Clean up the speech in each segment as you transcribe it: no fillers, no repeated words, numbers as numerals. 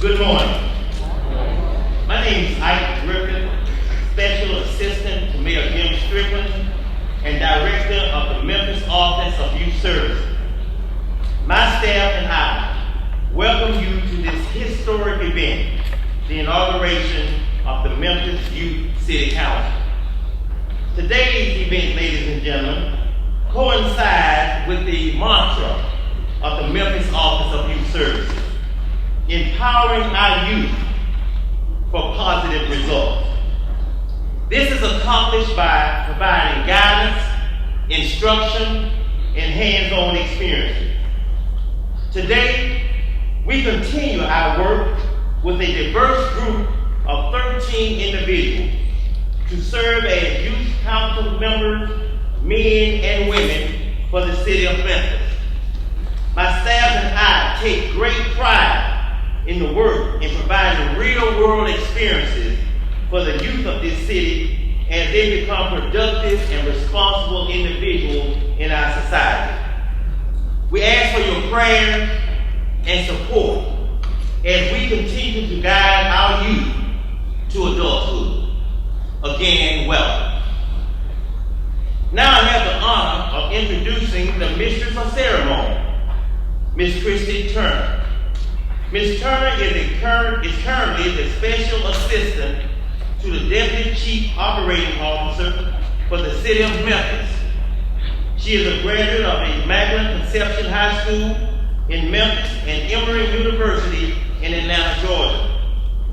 Good morning. My name is Ike Griffin, Special Assistant to Mayor Jim Strickland and Director of the Memphis Office of Youth Services. My staff and I welcome you to this historic event, the inauguration of the Memphis Youth City Council. Today's event, ladies and gentlemen, coincides with the mantra of the Memphis Office of Youth Services, empowering our youth for positive results. This is accomplished by providing guidance, instruction, and hands-on experiences. Today, we continue our work with a diverse group of 13 individuals to serve as youth council members, men and women, for the city of Memphis. My staff and I take great pride in the work in providing real-world experiences for the youth of this city as they become productive and responsible individuals in our society. We ask for your prayers and support as we continue to guide our youth to adulthood. Again, welcome. Now I have the honor of introducing the Mistress of Ceremony, Ms. Christy Turner. Ms. Turner is currently the Special Assistant to the Deputy Chief Operating Officer for the City of Memphis. She is a graduate of Immaculate Conception High School in Memphis and Emory University in Atlanta, Georgia,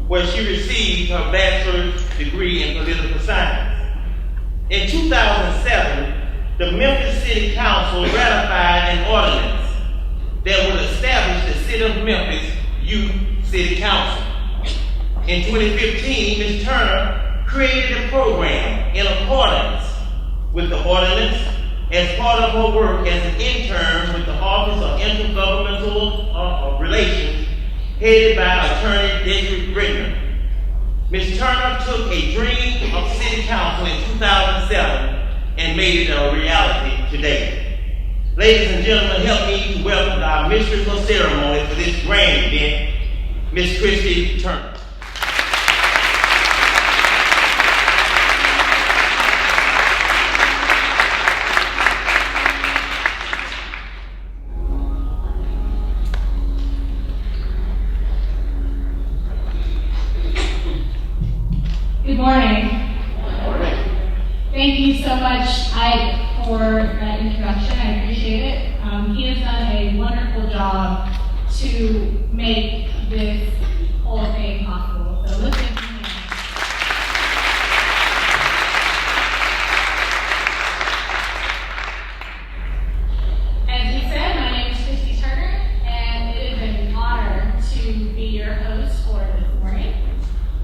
where she received her bachelor's degree in political science. In 2007, the Memphis City Council ratified an ordinance that would establish the City of Memphis Youth City Council. In 2015, Ms. Turner created a program in accordance with the ordinance as part of her work as an intern with the Office of Intergovernmental Relations, headed by Attorney Dedrick Bridger. Ms. Turner took a dream of City Council in 2007 and made it a reality today. Ladies and gentlemen, help me to welcome our Mistress of Ceremony for this grand event, Ms. Christy Turner. Good morning. Thank you so much, Ike, for that introduction. I appreciate it. He has done a wonderful job to make this whole thing possible. So let's give him a hand. As he said, my name is Christy Turner, and it is an honor to be your host for this morning.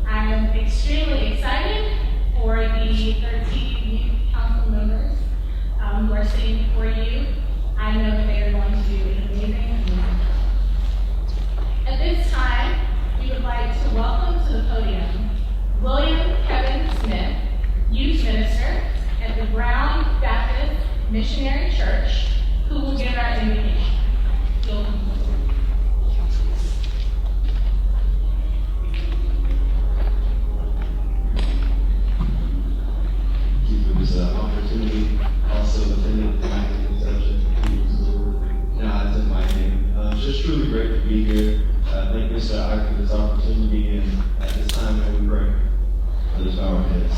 I am extremely excited for the 13 youth council members who are sitting before you. I know that they are going to do an amazing job. At this time, we would like to welcome to the podium William Kevin Smith, youth minister at the Brown Baptist Missionary Church, who will give our invitation. Opportunity, also attended the Immaculate Conception School. Now I took my name. It's just truly great to be here. Thank Mr. Ike for this opportunity, and at this time, we pray. Let us bow our heads.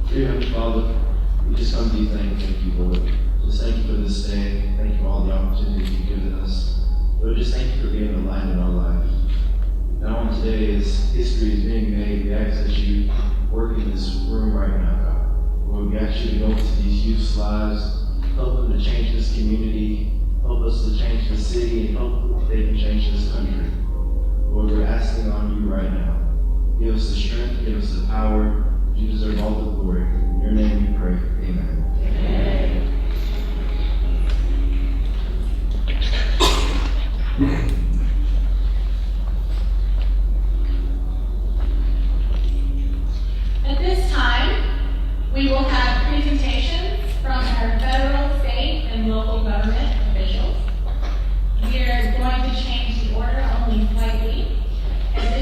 Dear Heavenly Father, we just come to you thank you, Lord. Just thank you for this day. Thank you for all the opportunities you've given us. Lord, just thank you for being the light in our life. Now on today, as history is being made, we ask that you work in this room right now, God. Lord, we ask you to go into these youth's lives, help them to change this community, help us to change the city, and help they can change this country. Lord, we're asking on you right now. Give us the strength, give us the power. You deserve all the glory. In your name we pray. Amen. Amen. At this time, we will have presentations from our federal, state, and local government officials. We are going to change the order only slightly. At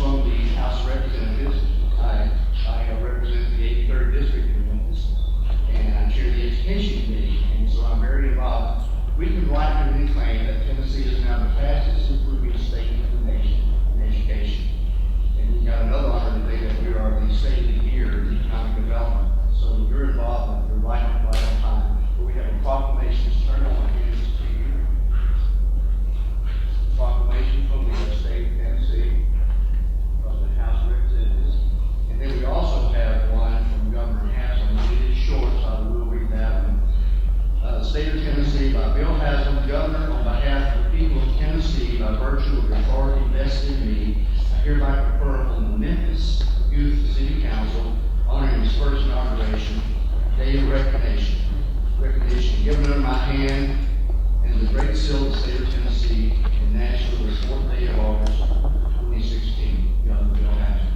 from the House of Representatives. I represent the 83rd District in Memphis, and I chair the Education Committee, and so I'm very involved. We can rightfully claim that Tennessee is now the fastest improving state in the nation in education. And we've got another honor today that we are the state of the year in economic development. So your involvement, you're right on time. But we have a proclamation to turn on here to you. Proclamation from the state of Tennessee, from the House of Representatives. And then we also have one from Governor Haslam. It is short, so I will read that one. State of Tennessee, by Bill Haslam, Governor, on behalf of the people of Tennessee, by virtue of the authority vested in me, I hereby confer upon the Memphis Youth City Council, honoring his first inauguration, day of recognition given under my hand, and the great seal of the state of Tennessee in Nashville, the 4th day of August, 2016. Governor Bill Haslam.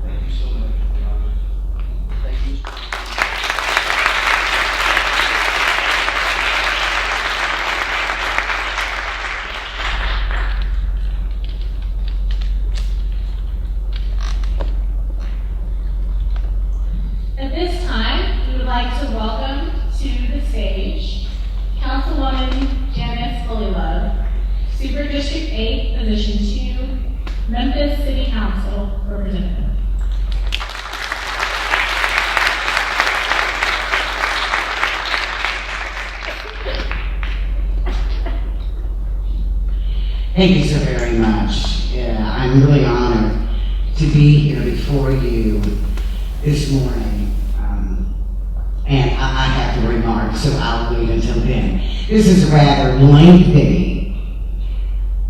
Thank you so much for the honor. Thank you. At this time, we would like to welcome to the stage Councilwoman Janice, Super District 8, Position 2, Memphis City Council Representative. Thank you so very much. Yeah, I'm really honored to be here before you this morning. And I have to remark, so I'll wait until then. This is a rather lengthy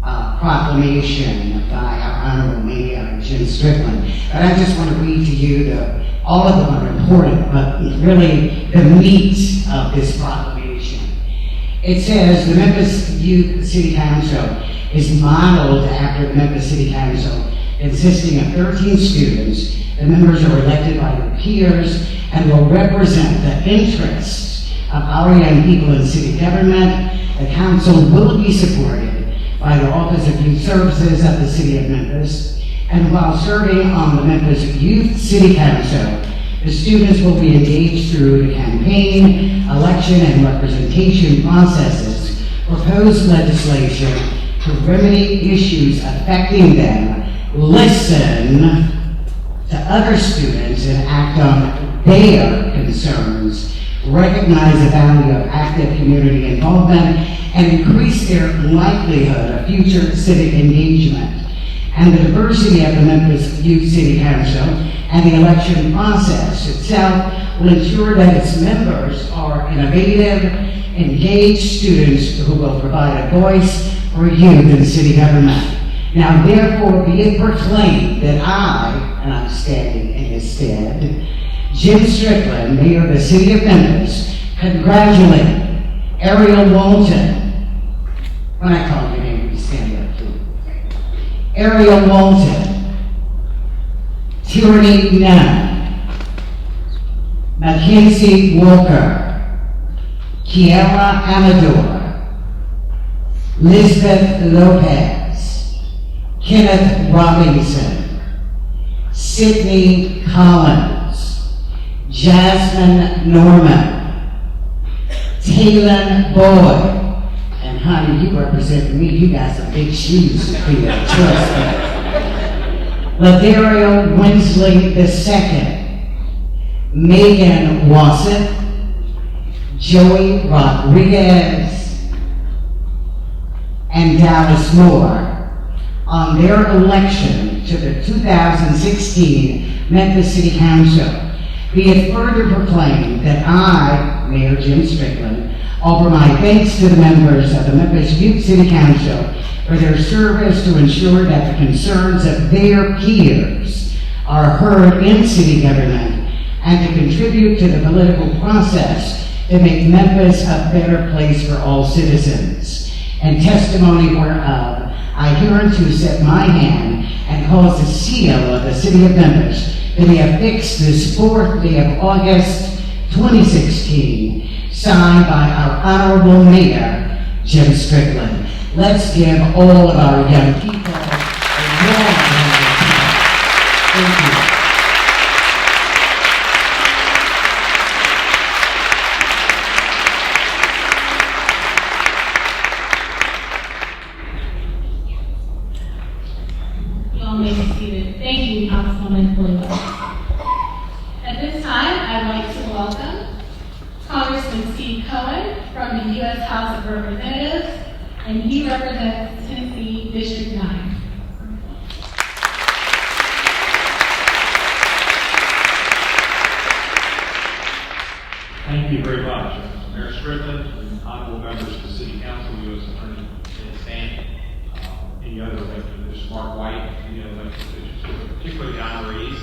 proclamation by our Honorable Mayor, Jim Strickland. But I just want to read to you all of them are important, but really the meat of this proclamation. It says, the Memphis Youth City Council is modeled after the Memphis City Council, consisting of 13 students. The members are elected by their peers and will represent the interests of our young people in city government. The council will be supported by the Office of Youth Services of the City of Memphis. And while serving on the Memphis Youth City Council, the students will be engaged through the campaign, election, and representation processes, propose legislation to remedy issues affecting them, listen to other students and act on their concerns, recognize the value of active community involvement, and increase their likelihood of future civic engagement. And the diversity of the Memphis Youth City Council and the election process itself will ensure that its members are innovative, engaged students who will provide a voice for youth in city government. Now therefore be it proclaimed that I, and I'm standing in his stead, Jim Strickland, Mayor of the City of Memphis, congratulate Ariel Walton. When I call your name, you stand up too. Ariel Walton, Tyranny Nunn, Mackenzie Walker, Kiara Amador, Lisbeth Lopez, Kenneth Robinson, Sydney Collins, Jasmine Norman, Taylor Boyd, and honey, you represent me, you got some big shoes to fill, trust me. Ladario Winsley II, Megan Wassett, Joey Rodriguez, and Dallas Moore on their election to the 2016 Memphis City Council. Be it further proclaimed that I, Mayor Jim Strickland, offer my thanks to the members of the Memphis Youth City Council for their service to ensure that the concerns of their peers are heard in city government and to contribute to the political process to make Memphis a better place for all citizens. And testimony whereof I hereunto set my hand and cause the seal of the City of Memphis to be affixed this 4th day of August 2016, signed by our Honorable Mayor, Jim Strickland. Let's give all of our young people a warm round of applause. Thank you. You all may be seated. Thank you, Councilwoman Blue. At this time, I'd like to welcome Congressman Steve Cohen from the U.S. House of Representatives, and he represents Tennessee District 9. Thank you very much. Mayor Strickland, and honorable members of the City Council, U.S. Attorney Stan, any other elected officials, Mark White, any other elected officials, particularly the honorees,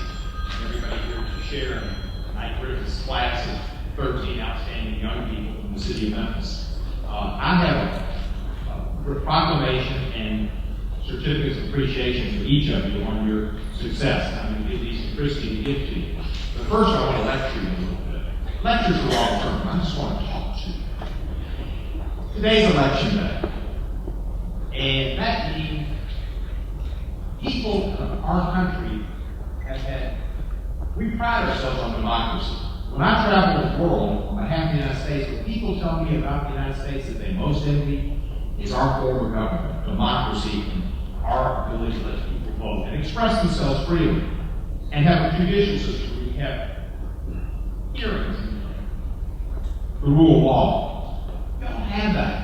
and everybody here to share in Knight Griffith's class of 13 outstanding young people from the city of Memphis. I have a proclamation and certificates of appreciation for each of you on your success. I'm going to give these to Christy to give to you. But first, I want to lecture you a little bit. Lectures are long term. I just want to talk to you. Today's election day. And that means people of our country we pride ourselves on democracy. When I travel the world on behalf of the United States, what people tell me about the United States that they most envy is our form of government, democracy, and our ability to let people vote and express themselves freely and have a judicial system where we have hearings, the rule of law. We don't have that.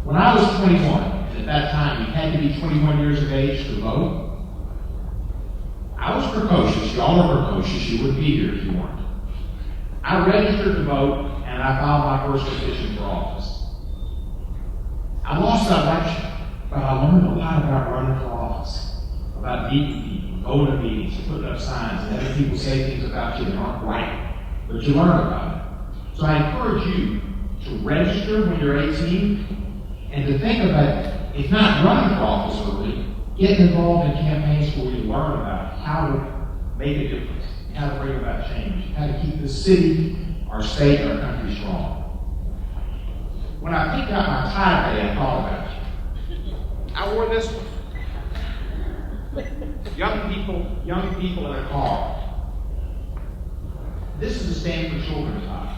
When I was 21, and at that time you had to be 21 years of age to vote, I was precocious. Y'all are precocious. You wouldn't be here if you weren't. I registered to vote, and I filed my first petition for office. I lost that election, but I learned a lot about running for office, about meeting people, going to meetings, putting up signs, and having people say things about you that aren't right, but you learn about it. So I encourage you to register when you're 18, and to think about, if not running for office early, getting involved in campaigns where you learn about how to make a difference, how to bring about change, how to keep the city, our state, our country strong. When I picked out my tie today, I thought about you. I wore this one. Young people in a car. This is a Stand for Children tie.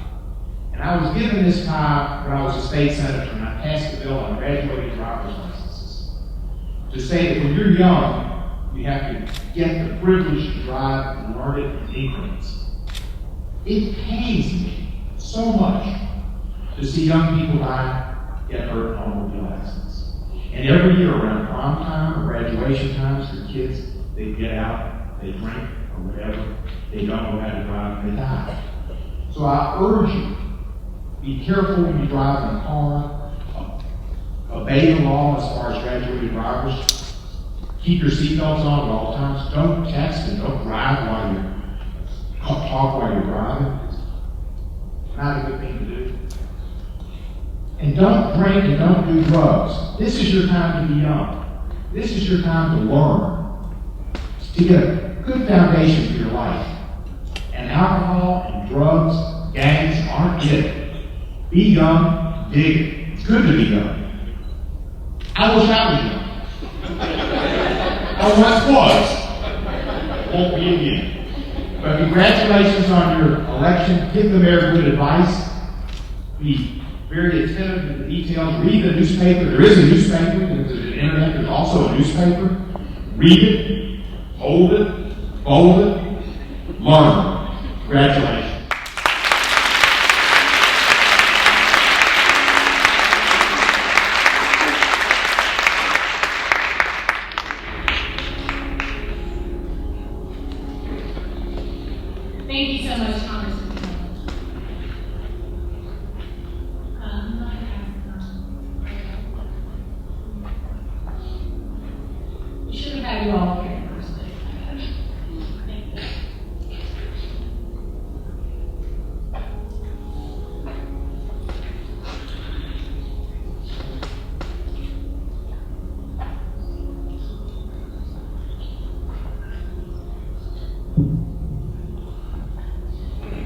And I was given this tie when I was a state senator, and I passed the bill on graduating driver's licenses to say that when you're young, you have to get the privilege to drive and learn it in increments. It pains me so much to see young people get hurt in automobile accidents. And every year around prom time or graduation times for kids, they get out, they drink or whatever, they don't know how to drive, and they die. So I urge you, be careful when you drive in a car, obey the law as far as graduated drivers. Keep your seatbelts on at all times. Don't text and don't drive while talk while you're driving. It's not a good thing to do. And don't drink and don't do drugs. This is your time to be young. This is your time to learn, to get a good foundation for your life. And alcohol and drugs, gangs aren't it. Be young, dig it. It's good to be young. I wish I was young. I once was. Won't be again. But congratulations on your election. Give the mayor good advice. Be very attentive to the details. Read the newspaper. There is a newspaper. There's an internet. There's also a newspaper. Read it. Hold it. Fold it. Learn. Congratulations. Thank you so much, Congressman. We should have had you all here in the first place. Thank you.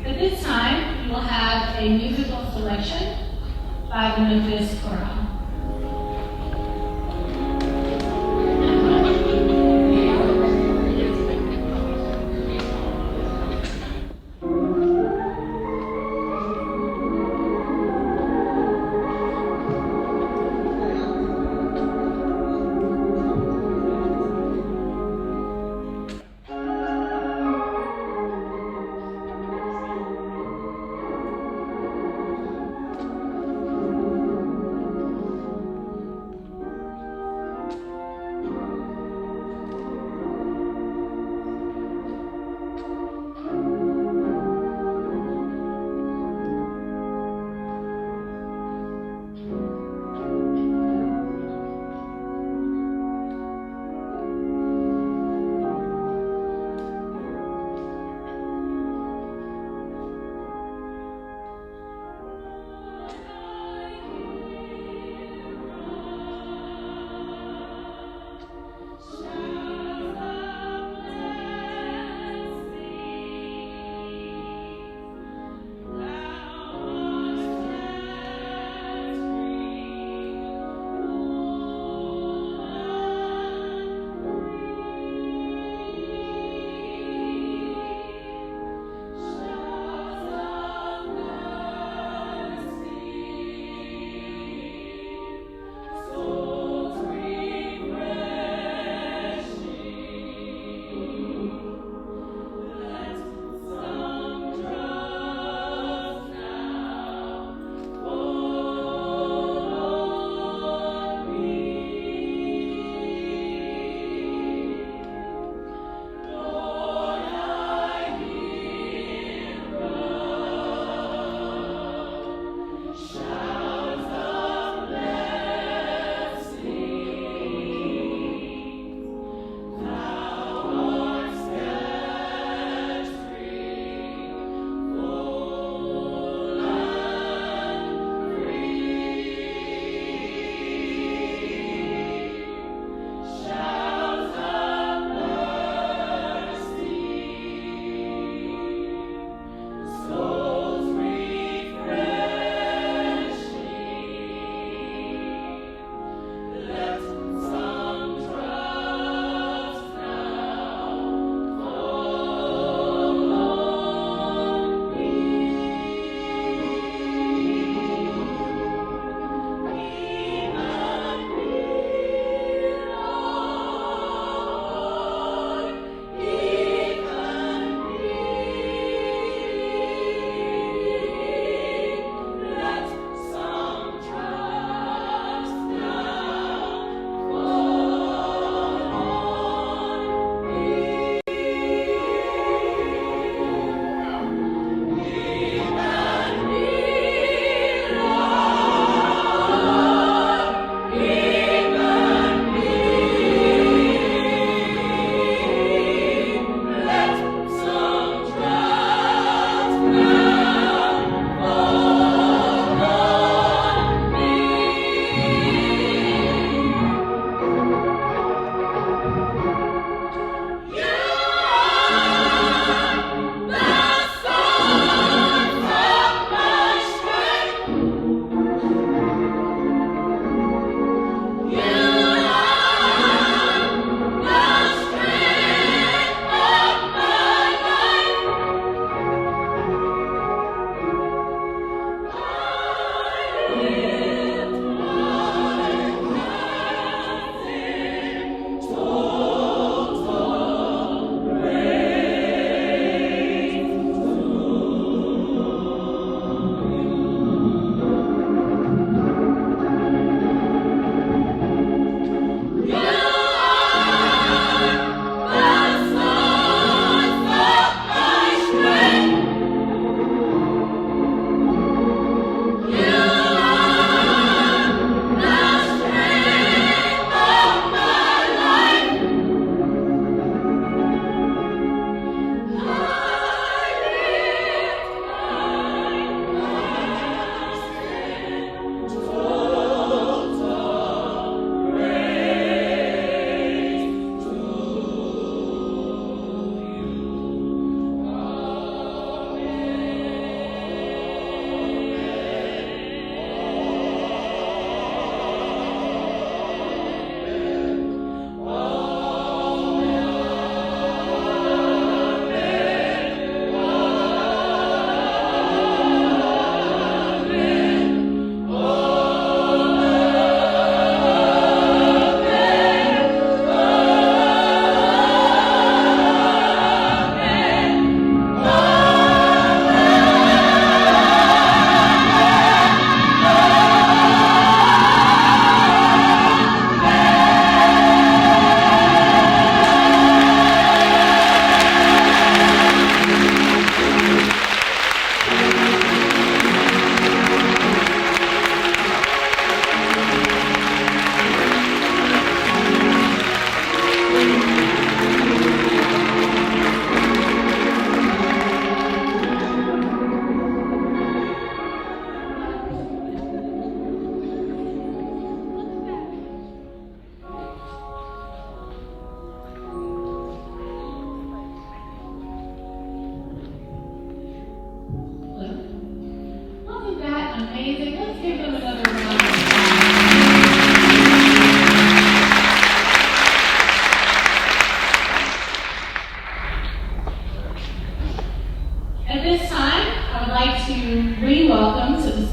At this time, we will have a musical selection by the Memphis Chorale.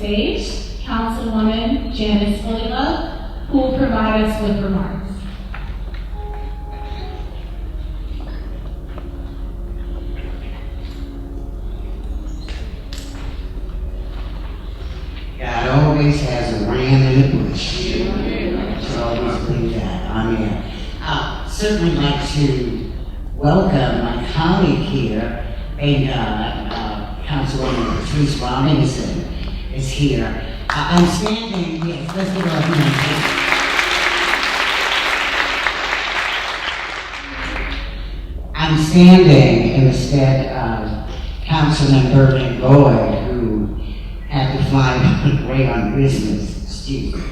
stage Councilwoman Janice, who will provide us with remarks. God always has a ram in the bush. I should always believe that. Amen. Certainly like to welcome my colleague here, and Councilwoman Patrice Robinson is here. I'm standing, yes, let's give her a hand. I'm standing in the stead of Councilman Burton Boyd, who had to fly away on business. Excuse me.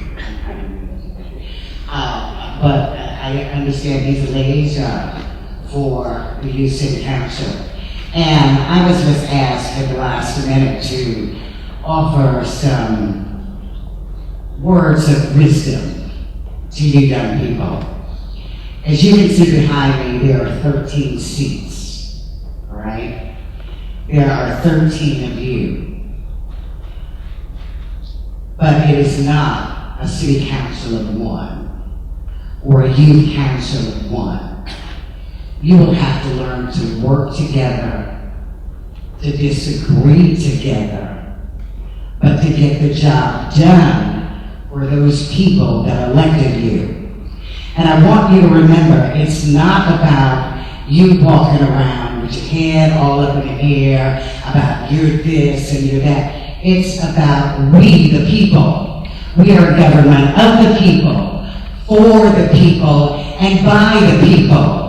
But I understand he's a liaison for the Youth City Council. And I was just asked at the last minute to offer some words of wisdom to you young people. As you can see behind me, there are 13 seats, all right? There are 13 of you. But it is not a city council of one or a youth council of one. You will have to learn to work together, to disagree together, but to get the job done for those people that elected you. And I want you to remember, it's not about you walking around with your head all up in the air about you're this and you're that. It's about we, the people. We are a government of the people, for the people, and by the people.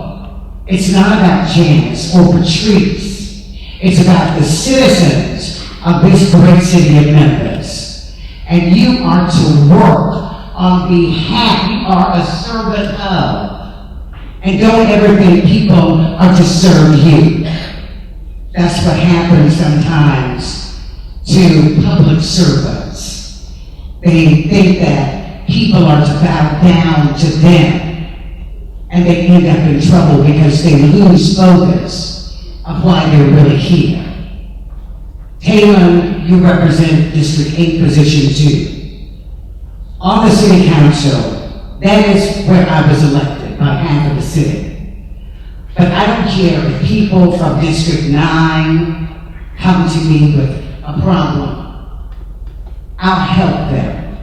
It's not about Janice or Patrice. It's about the citizens of this great city of Memphis. And you are to work on behalf, you are a servant of. And don't ever think people are to serve you. That's what happens sometimes to public servants. They think that people are to bow down to them. And they end up in trouble because they lose focus of why they're really here. Taylor, you represent District 8 Position 2. On the City Council, that is where I was elected by half of the city. But I don't care if people from District 9 come to me with a problem. I'll help them.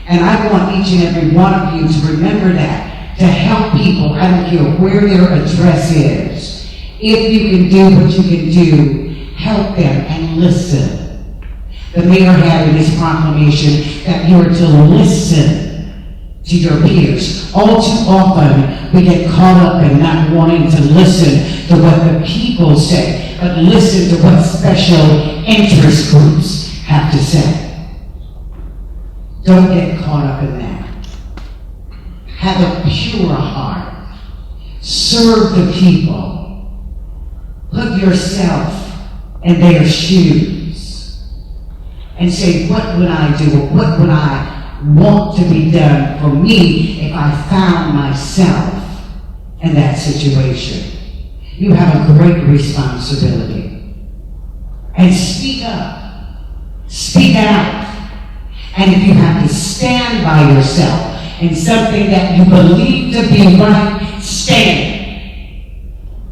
And I want each and every one of you to remember that. To help people, I don't care where their address is. If you can do what you can do, help them and listen. The mayor had in his proclamation that you are to listen to your peers. All too often, we get caught up in not wanting to listen to what the people say, but listen to what special interest groups have to say. Don't get caught up in that. Have a pure heart. Serve the people. Put yourself in their shoes and say, what would I do? What would I want to be done for me if I found myself in that situation? You have a great responsibility. And speak up. Speak out. And if you have to stand by yourself in something that you believe to be right, stand.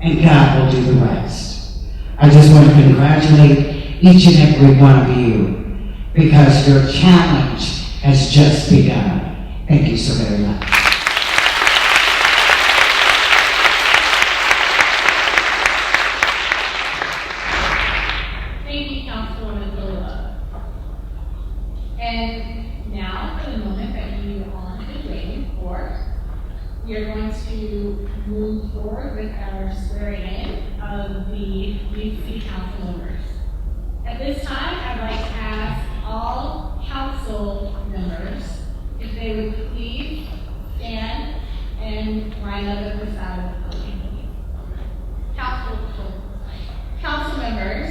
And God will do the rest. I just want to congratulate each and every one of you because your challenge has just begun. Thank you so very much. Thank you, Councilwoman Lola. And now, for the moment that you all have been waiting for, we are going to move forward with our swearing in of the Youth City Council members. At this time, I'd like to ask all council members if they would please stand and line up at the side of the podium. Council members,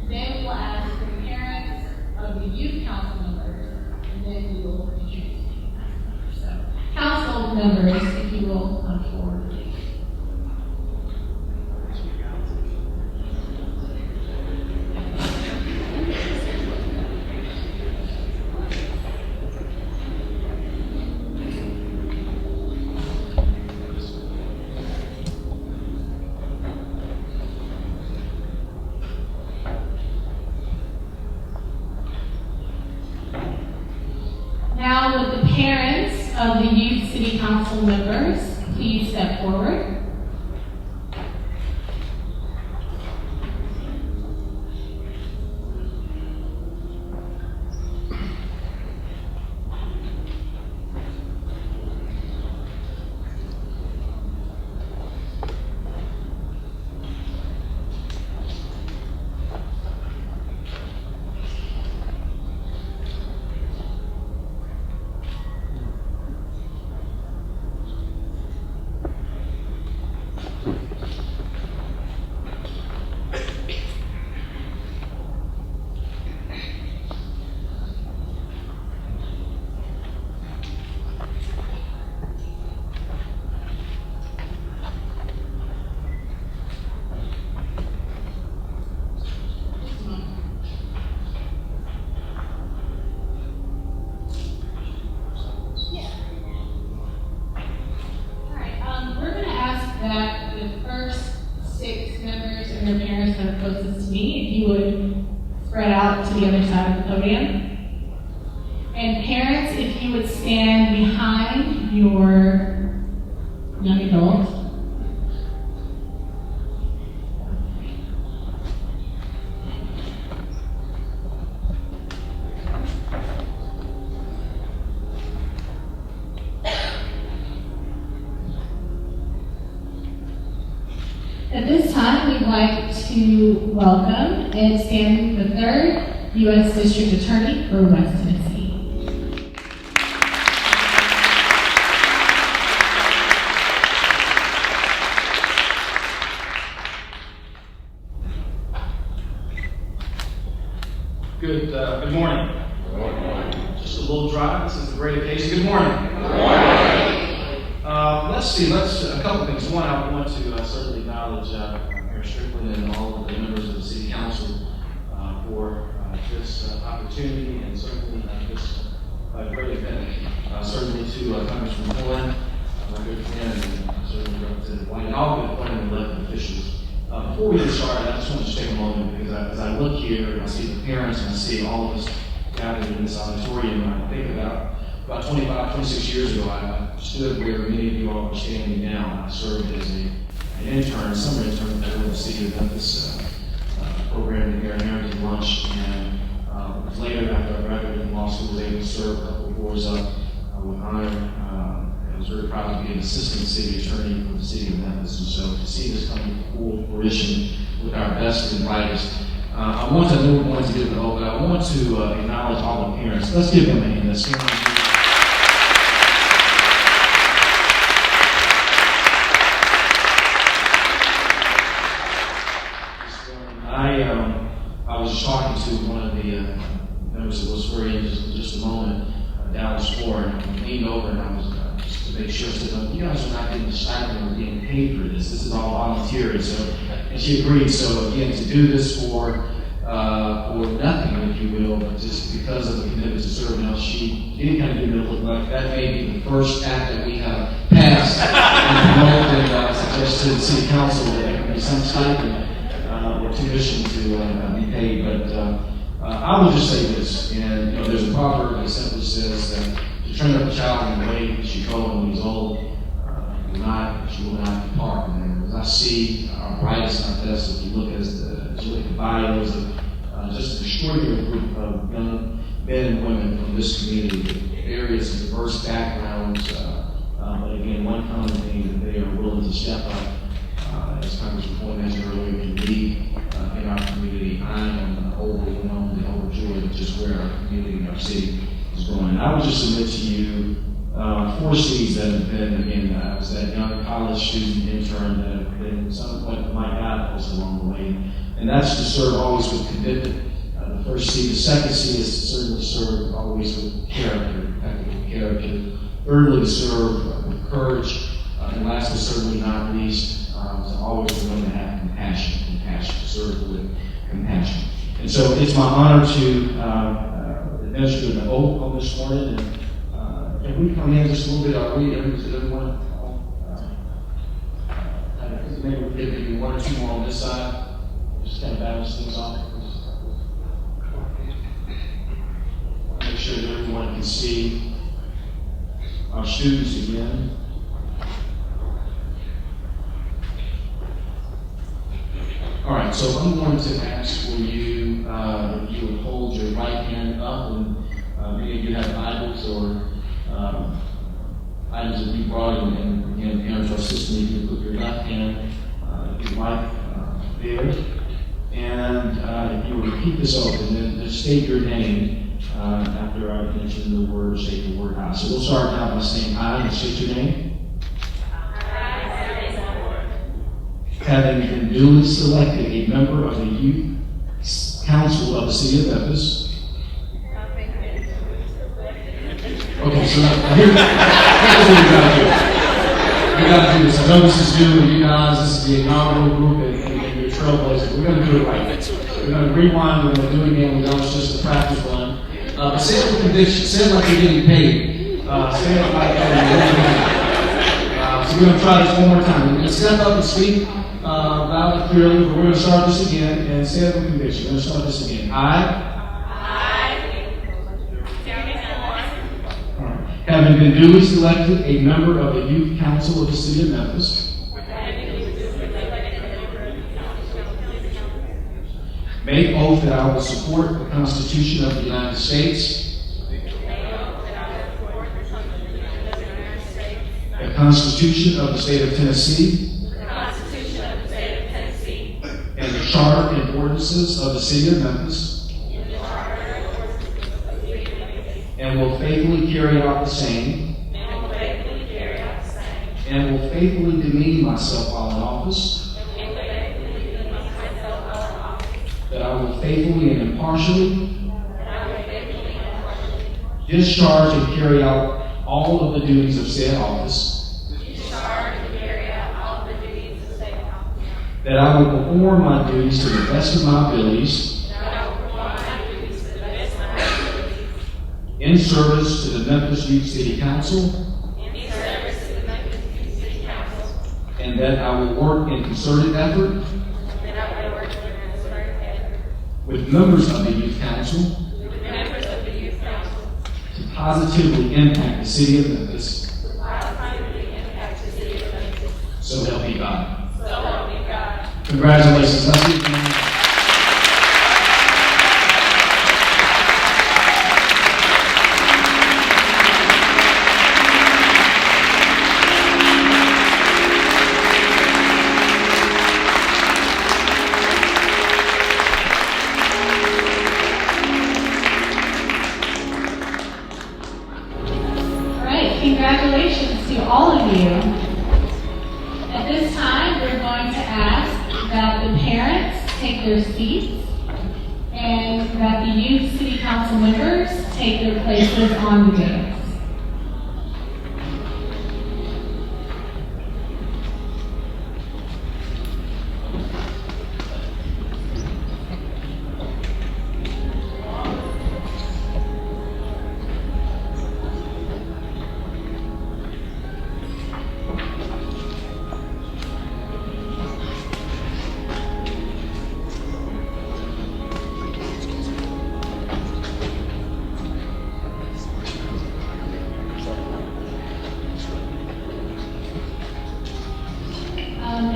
then we will ask the parents of the youth council members, and then we will introduce the council members. So, council members, if you will come forward, please. of the Youth City Council members please step forward? Your parents that are closest to me, if you would spread out to the other side of the podium. And parents, if you would stand behind your young adult. At this time, we'd like to welcome and stand the 3rd U.S. District Attorney for West Tennessee. Good morning. Just a little dry. This is a great occasion. Good morning. Let's see. A couple things. One, I want to certainly acknowledge Mayor Strickland and all of the members of the City Council for this opportunity and certainly this great event. Certainly to Congressman Cohen, my good friend, and certainly Representative White, and all the appointed and elected officials. Before we get started, I just want to take a moment because as I look here and I see the parents and I see all of us gathered in this auditorium, I think about 25, 26 years ago, I stood where many of you all are standing now. I served as an intern, summer intern for the City of Memphis program in Mayor Harrington Lunch, and later after I graduated from law school, I was able to serve a couple of boards up with honor. I was very proud to be an assistant city attorney for the City of Memphis, and so to see this come to full fruition with our best and brightest. I want to give the oath, but I want to acknowledge all the parents. Let's give them a hand. I was talking to one of the members of those for just a moment down the floor, and I leaned over and I was just to make sure, I said, you guys are not getting stipend or getting paid for this. This is all volunteer. And she agreed. So again, to do this for nothing, if you will, but just because of the commitment to serve. Now, she did kind of give me a look like that may be the first act that we have passed and suggested to the City Council that there can be some stipend or tuition to be paid. But I will just say this, and there's a proverb that simply says that to train up a child in the way he should go when he's old, she will not depart. And as I see our brightest and our best, if you look at the bios of just an extraordinary group of young men and women from this community with various and diverse backgrounds, but again, one common thing that they are willing to step up, as Congressman Cohen mentioned earlier, to lead in our community. I am overwhelmed and overjoyed at just where our community and our city is going. I would just submit to you 4 C's that have been, again, I was that young college student intern that have been somewhat my guideposts along the way. And that's to serve always with commitment. The first C. The second C is to certainly serve always with character, impeccable character. Thirdly, to serve with courage. And lastly, certainly not least, to always remember to have compassion, to serve with compassion. And so it's my honor to administer the oath on this morning. And can we come in just a little bit? I'll read everyone. Maybe we'll give you 1 or 2 more on this side. Just kind of balance things off. Make sure that everyone can see. our students again. All right, so I'm going to ask for you, if you would hold your right hand up, and many of you have Bibles or items that we brought, and again, parents or assistant, you can put your left hand, if you like, there. And if you would repeat this over, and then just state your name after I mention the word, state the word I. So we'll start now by saying I, and state your name. Having been duly selected a member of the Youth Council of the City of Memphis. Okay, so here's what we gotta do. We gotta do this. I know this is new, and you guys, this is the inaugural group, and your trailblazers. We're gonna do it right. We're gonna rewind, we're gonna do it again. We know it's just a practice run. But say it with conviction. Say it like you're getting paid. Say it like that. So we're gonna try this one more time. We're gonna step up and speak loud and clearly. But we're gonna start this again and say it with conviction. We're gonna start this again. Having been duly selected a member of the Youth Council of the City of Memphis, make oath that I will support the Constitution of the United States, the Constitution of the State of Tennessee, and the Charter and ordinances of the City of Memphis, and will faithfully carry out the same, and will faithfully demean myself while in office, that I will faithfully and impartially discharge and carry out all of the duties of said office, that I will perform my duties to the best of my abilities, in service to the Memphis Youth City Council, and that I will work in concerted effort with members of the Youth Council to positively impact the City of Memphis. So help me God. Congratulations. Let's give them. Congratulations to all of you. At this time, we're going to ask that the parents take their seats and that the youth city council members take their places on the dais.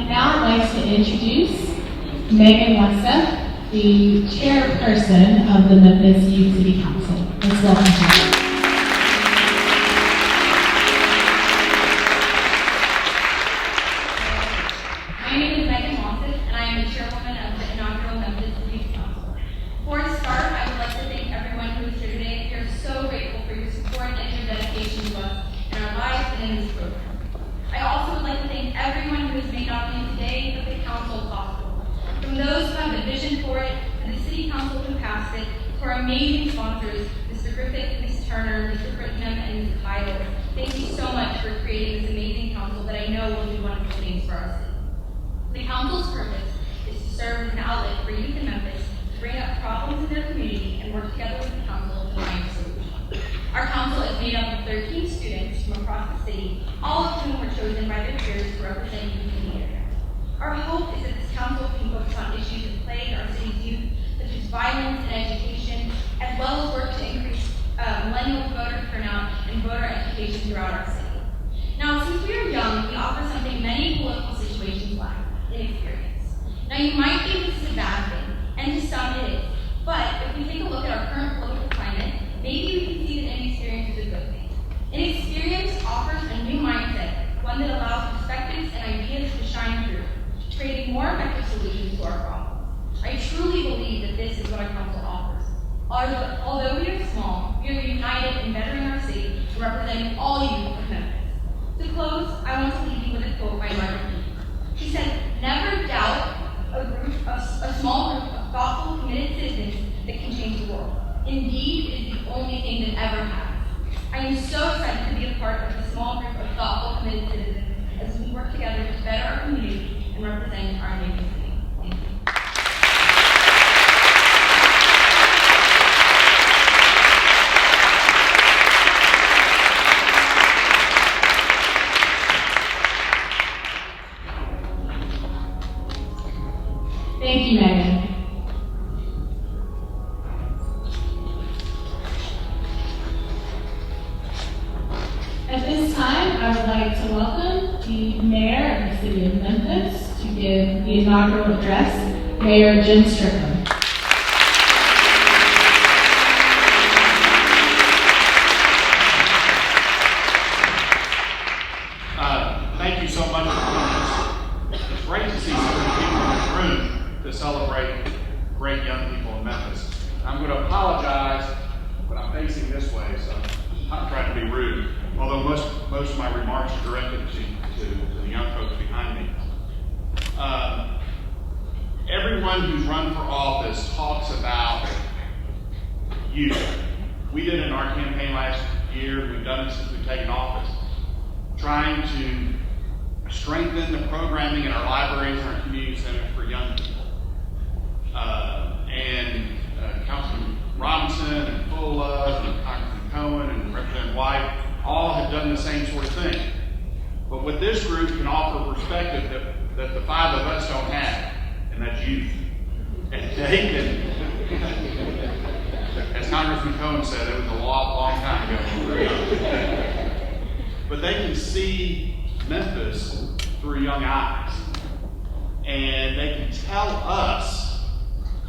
Now I'd like to introduce Megan Westep, the chairperson of the Memphis Youth City Council. Let's welcome her. My name is Megan Westep, and I am the chairwoman of the inaugural Memphis Youth Council. Before I start, I would like to thank everyone who is here today. We are so grateful for your support and your dedication to us in our lives and in this program. I also would like to thank everyone who has made not only today, but the council possible. From those who have the vision for it, to the city council who passed it, to our amazing sponsors, Mr. Griffith, Ms. Turner, Mr. Brittingham, and Ms. Kyle. Thank you so much for creating this amazing council that I know will do wonderful things for our city. The council's purpose is to serve as an outlet for youth in Memphis to bring up problems in their community and work together with the council to find a solution. Our council is made up of 13 students from across the city, all of whom were chosen by their peers to represent youth in the area. Our hope is that this council can focus on issues that plague our city's youth, such as violence and education, as well as work to increase millennial voter turnout and voter education throughout our city. Now you might think this is a bad thing, and to some it is. But if we take a look at our current political climate, maybe we can see that inexperience is a good thing. Inexperience offers a new mindset, one that allows perspectives and ideas to shine through, creating more effective solutions to our problems. I truly believe that this is what our council offers. Although we are small, we are united in bettering our city and representing all youth of Memphis. To close, I want to leave you with a quote by Martin Luther. He said, "Never doubt a small group of thoughtful, committed citizens that can change the world. Indeed, it is the only thing that ever has." I am so excited to be a part of the small group of thoughtful, committed citizens as we work together to better our community and represent our neighborhood city. Thank you. Thank you, Megan. At this time, I would like to welcome the mayor of the city of Memphis to give the inaugural address, Mayor Jim Strickland. Thank you so much for coming. It's great to see so many people in this room to celebrate great young people in Memphis. I'm going to apologize, but I'm facing this way, so I'm not trying to be rude. Although most of my remarks are directed to the young folks behind me. Everyone who's run for office talks about youth. We did it in our campaign last year. We've done it since we've taken office. Trying to strengthen the programming in our libraries and our community centers for young people. Councilman Robinson and Fulla and Congressman Cohen and Representative White all have done the same sort of thing. But what this group can offer perspective that the five of us don't have, and that's youth. And they can, as Congressman Cohen said, it was a long time ago. But they can see Memphis through young eyes. And they can tell us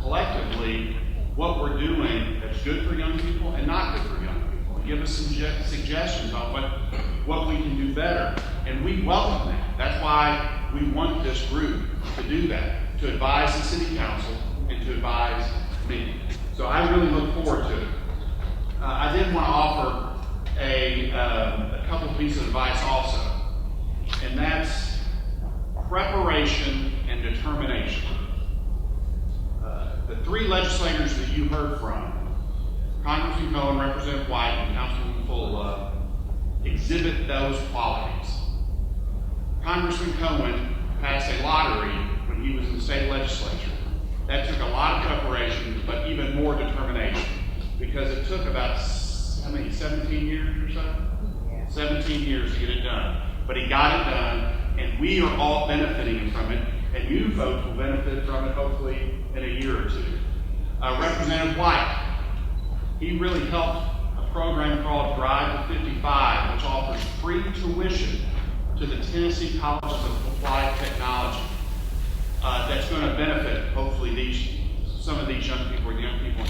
collectively what we're doing that's good for young people and not good for young people. And give us some suggestions on what we can do better. And we welcome that. That's why we want this group to do that, to advise the city council and to advise me. So I really look forward to it. I did want to offer a couple of pieces of advice also, and that's preparation and determination. The three legislators that you heard from, Congressman Cohen, Representative White, and Councilwoman Fulla, exhibit those qualities. Congressman Cohen passed a lottery when he was in the state legislature. That took a lot of preparation, but even more determination, because it took about, 17 years or so? Yeah. 17 years to get it done. But he got it done, and we are all benefiting from it, and you folks will benefit from it hopefully in a year or two. Representative White, he really helped a program called Drive to 55, which offers free tuition to the Tennessee Colleges of Applied Technology. That's going to benefit, hopefully, some of these young people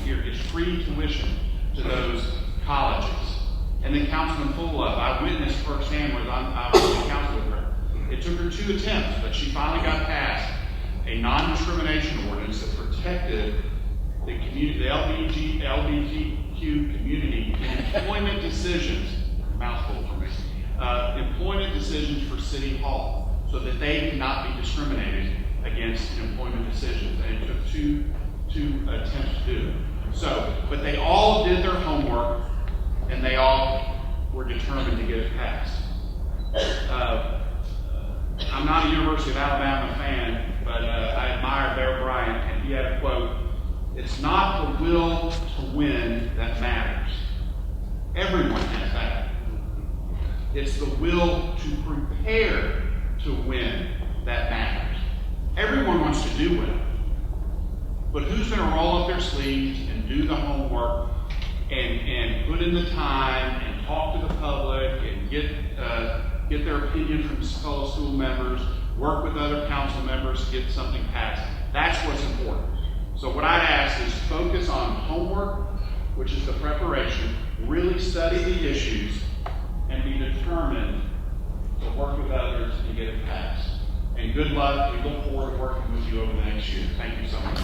here. It's free tuition to those colleges. And then Councilman Fulla, I witnessed firsthand when I was on council with her. It took her 2 attempts, but she finally got passed a non-discrimination ordinance that protected the community, the LGBTQ community in employment decisions, mouthful for me, employment decisions for City Hall, so that they cannot be discriminated against in employment decisions. And it took two attempts to do it. So, but they all did their homework, and they all were determined to get it passed. I'm not a University of Alabama fan, but I admire Bear Bryant, and he had a quote, "It's not the will to win that matters. Everyone has that. It's the will to prepare to win that matters." Everyone wants to do well. But who's going to roll up their sleeves and do the homework and put in the time and talk to the public and get their opinion from fellow school members work with other council members to get something passed. That's what's important. So what I'd ask is focus on homework, which is the preparation, really study the issues, and be determined to work with others and get it passed. And good luck. We look forward to working with you over the next year. Thank you so much.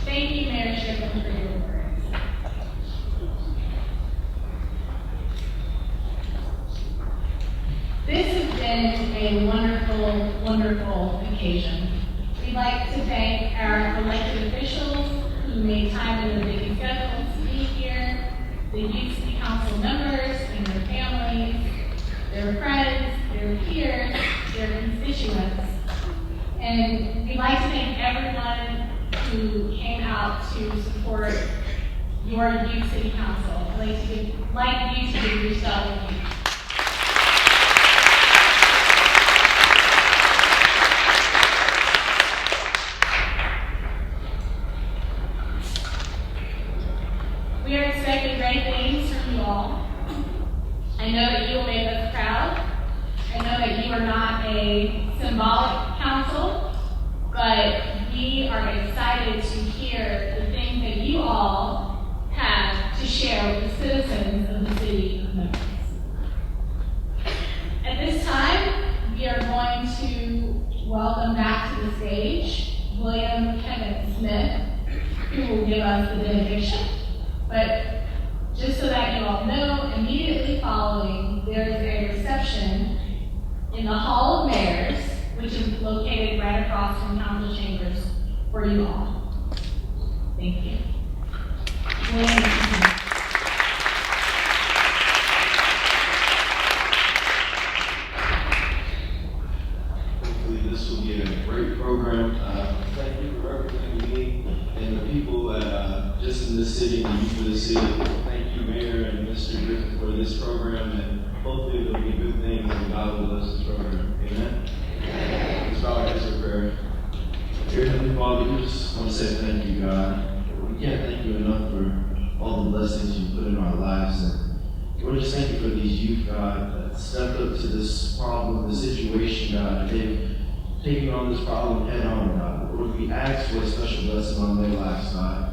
Thank you, Mayor Strickland, for your words. This has been a wonderful, wonderful occasion. We'd like to thank our elected officials who made time in their busy schedules to be here, the youth city council members and their families, their friends, their peers, their constituents. And we'd like to thank everyone who came out to support your youth city council. I'd like you to give yourself a gift. We are expecting great things from you all. I know that you will make us proud. I know that you are not a symbolic council, but we are excited to hear the things that you all have to share with the citizens of the city of Memphis. At this time, we are going to welcome back to the stage William Kevin Smith, who will give us the benediction. But just so that you all know, immediately following, there is a reception in the Hall of Mayors, which is located right across from council chambers for you all. Thank you. Hopefully this will be a great program. Thank you for representing me and the people just in this city and the youth of this city. Thank you, Mayor and Mr. Griffin, for this program, and hopefully there'll be good things and God will bless this program. Amen? Let's bow our heads for prayer. Dear Heavenly Father, we just want to say thank you, God. We can't thank you enough for all the blessings you put in our lives. And Lord, just thank you for these youth, God, that stepped up to this problem, this situation, God. They've taken on this problem head on, God. Lord, we ask for a special blessing on their lives, God.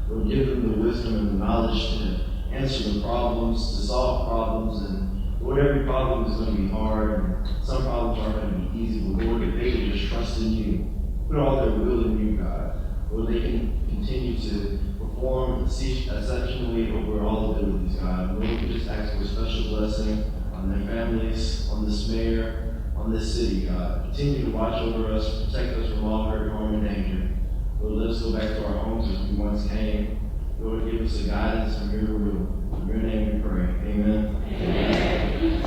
Lord, give them the wisdom and the knowledge to answer the problems, to solve problems, and Lord, every problem is going to be hard, and some problems aren't going to be easy, but Lord, if they can just trust in you, put all their will in you, God, Lord, they can continue to perform exceptionally over all abilities, God. Lord, we just ask for a special blessing on their families, on this mayor, on this city, God. Continue to watch over us, protect us from all hurt, harm, and danger. Lord, let us go back to our homes as we once came. Lord, give us the guidance from your will. In your name we pray. Amen. Amen.